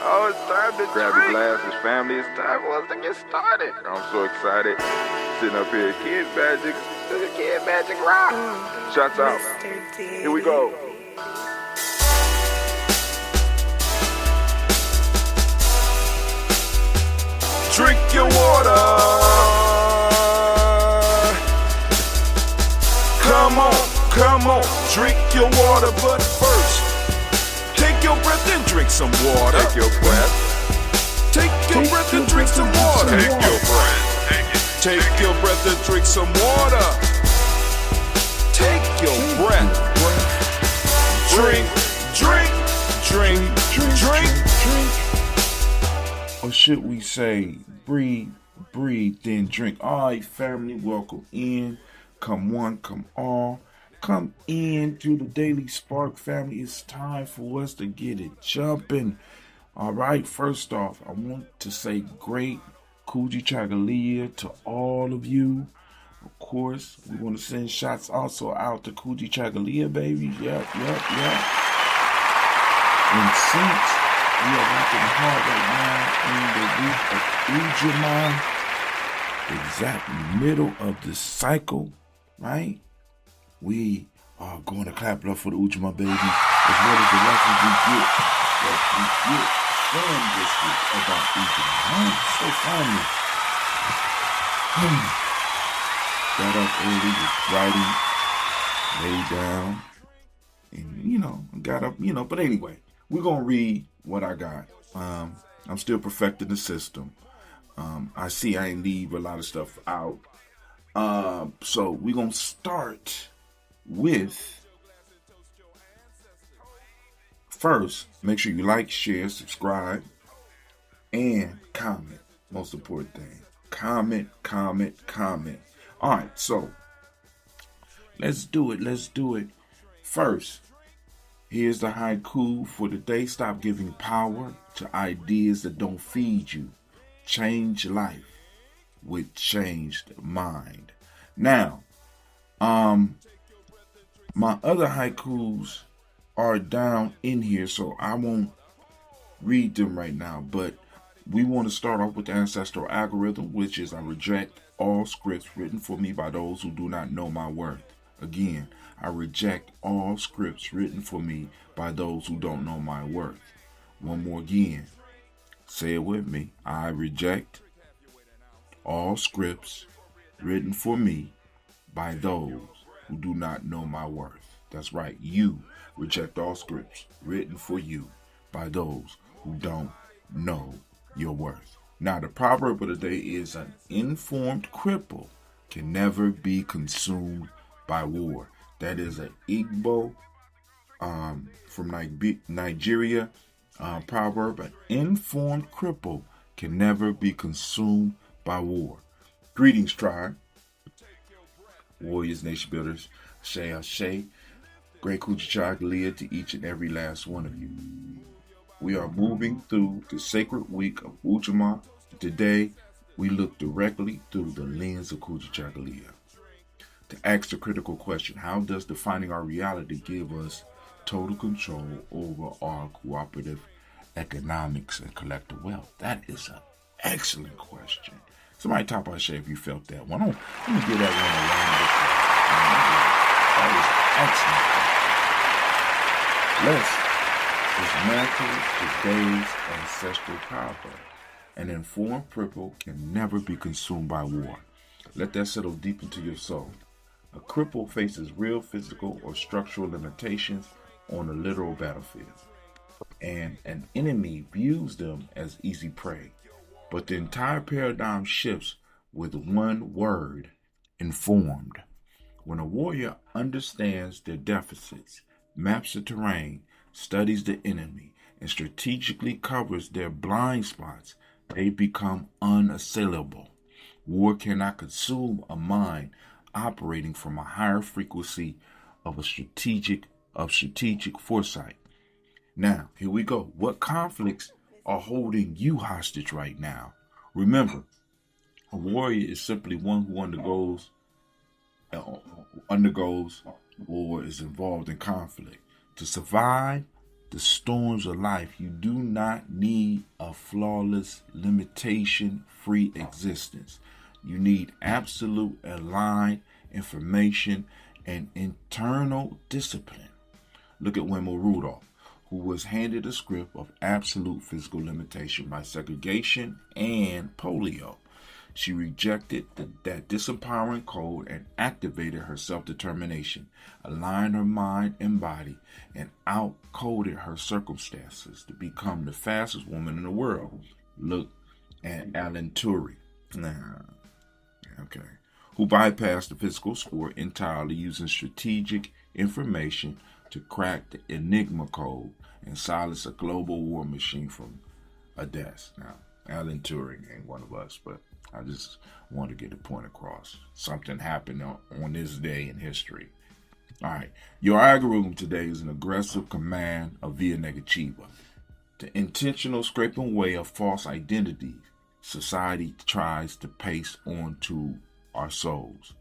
Oh, it's time to grab your glasses, family. It's time for us to get started. I'm so excited. Sitting up here, Kid Magic Rock. Shots out. Here we go. Drink your water. Come on, drink your water, but first, take your breath and drink some water. Take your breath. Take your breath and drink some water. Take your breath. Take your breath and drink some water. Take your breath. Drink. Or should we say, breathe, then drink. All right, family, welcome in. Come one, come all. Come in to the Daily Spark, family. It's time for us to get it jumping. All right, first off, I want to say great Kujichagulia to all of you. Of course, we want to send shots also out to Kujichagulia, baby. Yep. And since we are working hard right now in the week of Ujamaa, exact middle of the cycle, right? We are going to clap it up for the Ujamaa baby, as well as the lessons we get from this week about Ujamaa. So family, got up early, was writing, laid down, and got up, but anyway, we're going to read what I got. I'm still perfecting the system. I see I ain't leave a lot of stuff out. So we're going to start with, first, make sure you like, share, subscribe, and comment. Most important thing. Comment. All right, so let's do it. First, here's the haiku for the day. Stop giving power to ideas that don't feed you. Change life with changed mind. Now, my other haikus are down in here, so I won't read them right now, but we want to start off with the ancestral algorithm, which is I reject all scripts written for me by those who do not know my worth. Again, I reject all scripts written for me by those who don't know my worth. One more again. Say it with me. I reject all scripts written for me by those who do not know my worth. That's right. You reject all scripts written for you by those who don't know your worth. Now, the proverb of the day is an informed cripple can never be consumed by war. That is an Igbo from Nigeria proverb. An informed cripple can never be consumed by war. Greetings, tribe. Warriors, nation builders. Ashe. Great Kujichagulia to each and every last one of you. We are moving through the sacred week of Ujamaa. Today, we look directly through the lens of Kujichagulia. To ask the critical question, how does defining our reality give us total control over our cooperative economics and collective wealth? That is an excellent question. Somebody top our share if you felt that one. Let me get that one along with you. That is excellent. Let's dismantle today's ancestral proverb. An informed cripple can never be consumed by war. Let that settle deep into your soul. A cripple faces real physical or structural limitations on a literal battlefield, and an enemy views them as easy prey. But the entire paradigm shifts with one word: informed. When a warrior understands their deficits, maps the terrain, studies the enemy, and strategically covers their blind spots, they become unassailable. War cannot consume a mind operating from a higher frequency of strategic foresight. Now, here we go. What conflicts are holding you hostage right now? Remember, a warrior is simply one who undergoes or is involved in conflict. To survive, the storms of life. You do not need a flawless, limitation-free existence. You need absolute aligned information and internal discipline. Look at Wilma Rudolph, who was handed a script of absolute physical limitation by segregation and polio. She rejected that disempowering code and activated her self-determination, aligned her mind and body, and out-coded her circumstances to become the fastest woman in the world. Look at Alan Turing, who bypassed the physical score entirely using strategic information to crack the Enigma code and silence a global war machine from a desk. Now, Alan Turing ain't one of us, but I just want to get the point across. Something happened on this day in history. All right. Your algorithm today is an aggressive command of via negativa. The intentional scraping away of false identities society tries to paste onto our souls.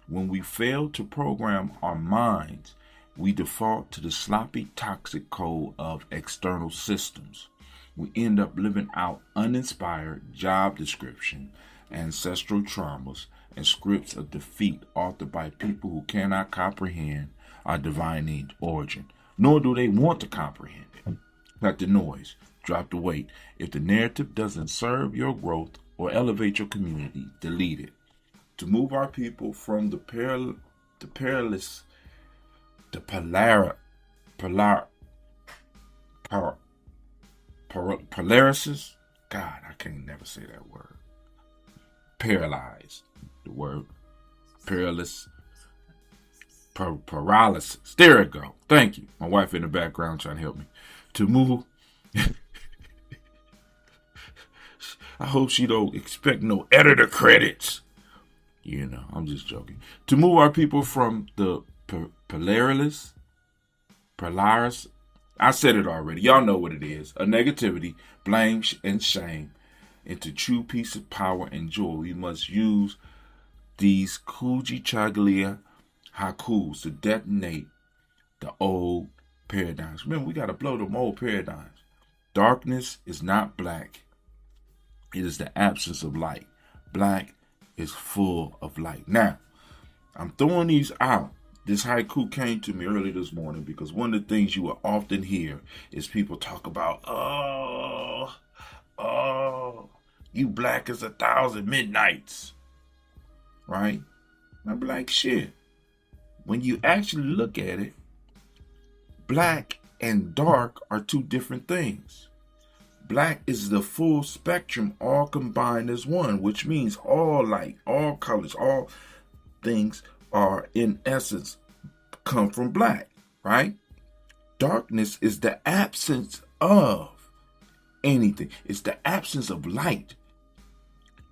When we fail to program our minds, we default to the sloppy, toxic code of external systems. We end up living out uninspired job description, ancestral traumas, and scripts of defeat authored by people who cannot comprehend our divine origin, nor do they want to comprehend it. Cut the noise, drop the weight. If the narrative doesn't serve your growth or elevate your community, delete it. To move our people from the paralysis. God, I can never say that word. Paralyzed. The word paralysis. Paralysis. There it go. Thank you. My wife in the background trying to help me. To move. I hope she don't expect no editor credits. You know, I'm just joking. To move our people from the Polaris, I said it already. Y'all know what it is. A negativity, blame, and shame into true peace of power and joy. We must use these Kujichagulia hakus to detonate the old paradigms. Remember, we got to blow them old paradigms. Darkness is not black. It is the absence of light. Black is full of light. Now, I'm throwing these out. This haiku came to me early this morning because one of the things you will often hear is people talk about, you black as 1,000 midnights, right? I'm like, shit. When you actually look at it, black and dark are two different things. Black is the full spectrum, all combined as one, which means all light, all colors, all things are in essence come from black, right? Darkness is the absence of anything. It's the absence of light.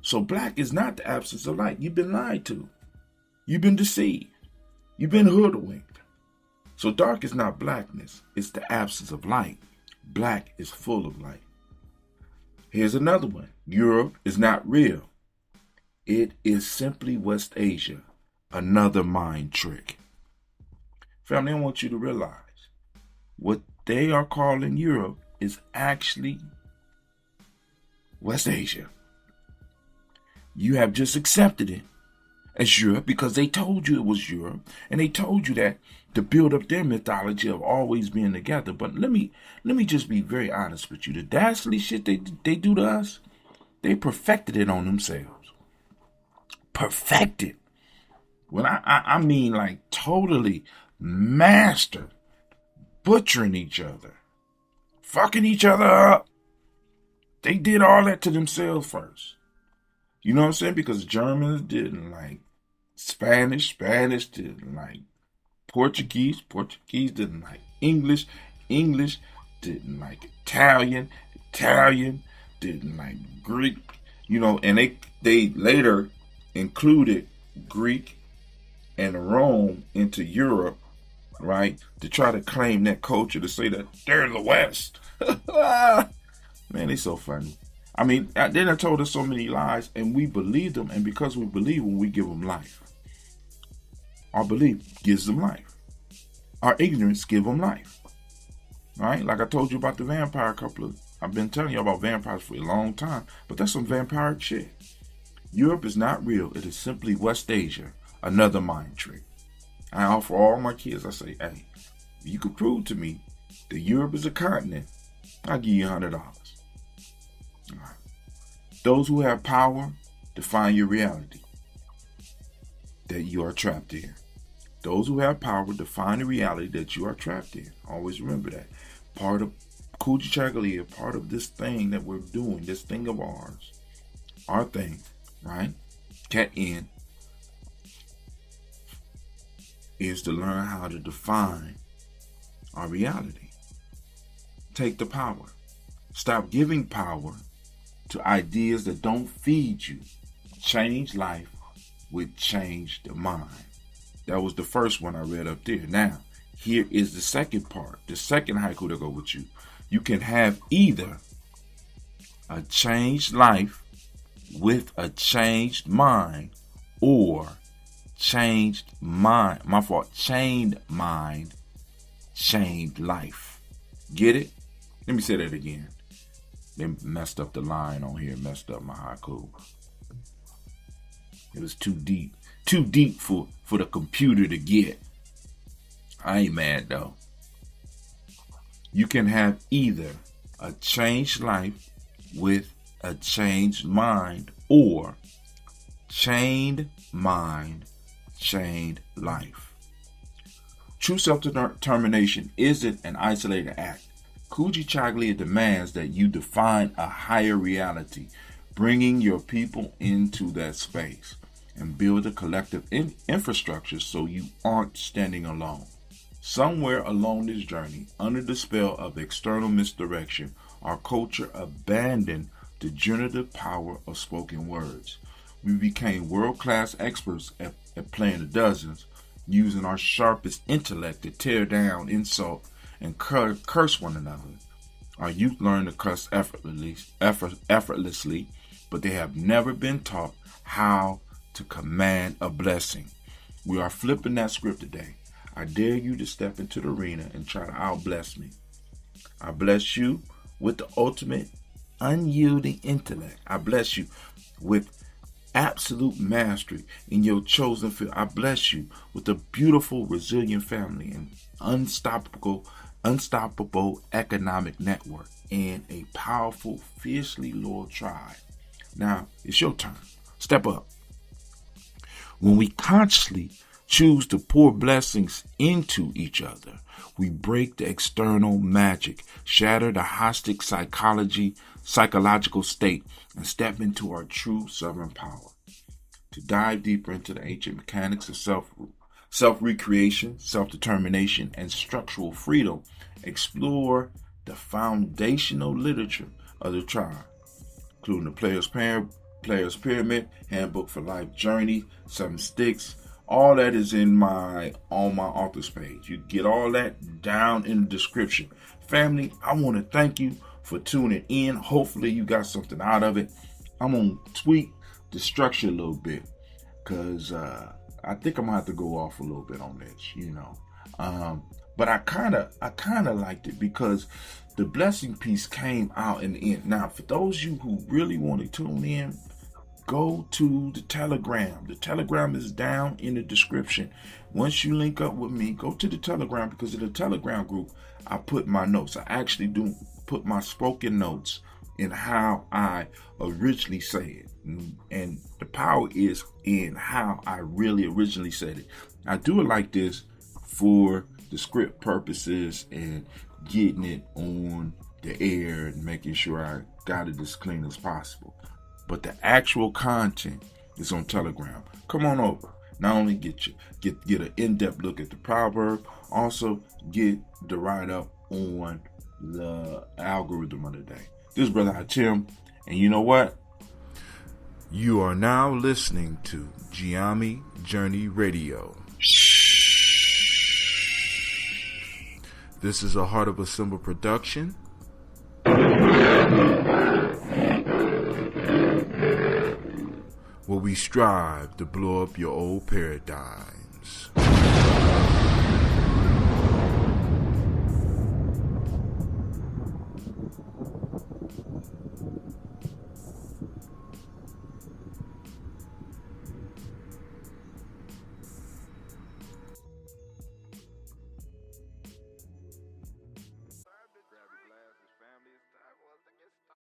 So black is not the absence of light. You've been lied to. You've been deceived. You've been hoodwinked. So dark is not blackness. It's the absence of light. Black is full of light. Here's another one. Europe is not real. It is simply West Asia. Another mind trick. Family, I want you to realize what they are calling Europe is actually West Asia. You have just accepted it as Europe because they told you it was Europe, and they told you that to build up their mythology of always being together. But let me just be very honest with you. The dastardly shit they do to us, they perfected it on themselves. Perfected. When I mean like totally mastered, butchering each other, fucking each other up. They did all that to themselves first. You know what I'm saying? Because Germans didn't like Spanish didn't like Portuguese didn't like English didn't like Italian didn't like Greek, you know, and they later included Greek and Rome into Europe, right, to try to claim that culture, to say that they're the West. Man, they so funny. I mean, they done told us so many lies, and we believe them, and because we believe them, we give them life. Our belief gives them life. Our ignorance gives them life, All right, like I told you about the vampire I've been telling you about vampires for a long time, but that's some vampire shit. Europe is not real. It is simply West Asia, another mind trick. I offer all my kids, I say, hey, if you could prove to me that Europe is a continent, I'll give you $100. All right. Those who have power define your reality that you are trapped in. Those who have power define the reality that you are trapped in. Always remember that. Part of Kujichagulia, part of this thing that we're doing, this thing of ours, our thing, right? Cat in, is to learn how to define our reality. Take the power. Stop giving power to ideas that don't feed you. Change life with change the mind. That was the first one I read up there. Now, here is the second part, the second haiku to go with you. You can have either a changed life with a changed mind, or changed mind, chained mind, chained life. Get it? Let me say that again. They messed up the line on here, messed up my haiku. It was too deep for the computer to get. I ain't mad though. You can have either a changed life with a changed mind, or chained mind, chained life. True self-determination isn't an isolated act. Kujichagulia demands that you define a higher reality, bringing your people into that space, and build a collective infrastructure so you aren't standing alone. Somewhere along this journey, under the spell of external misdirection, our culture abandoned the generative power of spoken words. We became world-class experts at playing the dozens, using our sharpest intellect to tear down, insult, and curse one another. Our youth learn to cuss effortlessly, but they have never been taught how to command a blessing. We are flipping that script today. I dare you to step into the arena and try to outbless me. I bless you with the ultimate unyielding intellect. I bless you with absolute mastery in your chosen field. I bless you with a beautiful, resilient family and unstoppable economic network and a powerful, fiercely loyal tribe. Now, it's your turn. Step up. When we consciously choose to pour blessings into each other, we break the external magic, shatter the hostage psychological state, and step into our true sovereign power. To dive deeper into the ancient mechanics of self-recreation, self-determination, and structural freedom, explore the foundational literature of the tribe, including the Player's Pyramid, Handbook for Life Journey, 7 Sticks. All that is on my author's page. You get all that down in the description. Family, I want to thank you for tuning in. Hopefully you got something out of it. I'm going to tweak the structure a little bit, because I think I'm going to have to go off a little bit on this, But I kind of liked it because the blessing piece came out in the end. Now, for those of you who really want to tune in, go to the Telegram. The Telegram is down in the description. Once you link up with me, go to the Telegram, because in the Telegram group, I put my notes. I actually do put my spoken notes in how I originally say it. And the power is in how I really originally said it. I do it like this for the script purposes and getting it on the air and making sure I got it as clean as possible. But the actual content is on Telegram. Come on over. Not only get an in-depth look at the proverb, also get the write-up on the algorithm of the day. This is Brother Hatim, and you know what? You are now listening to Giami Journey Radio. This is a Heart of a Symbol production. Where we strive to blow up your old paradigms.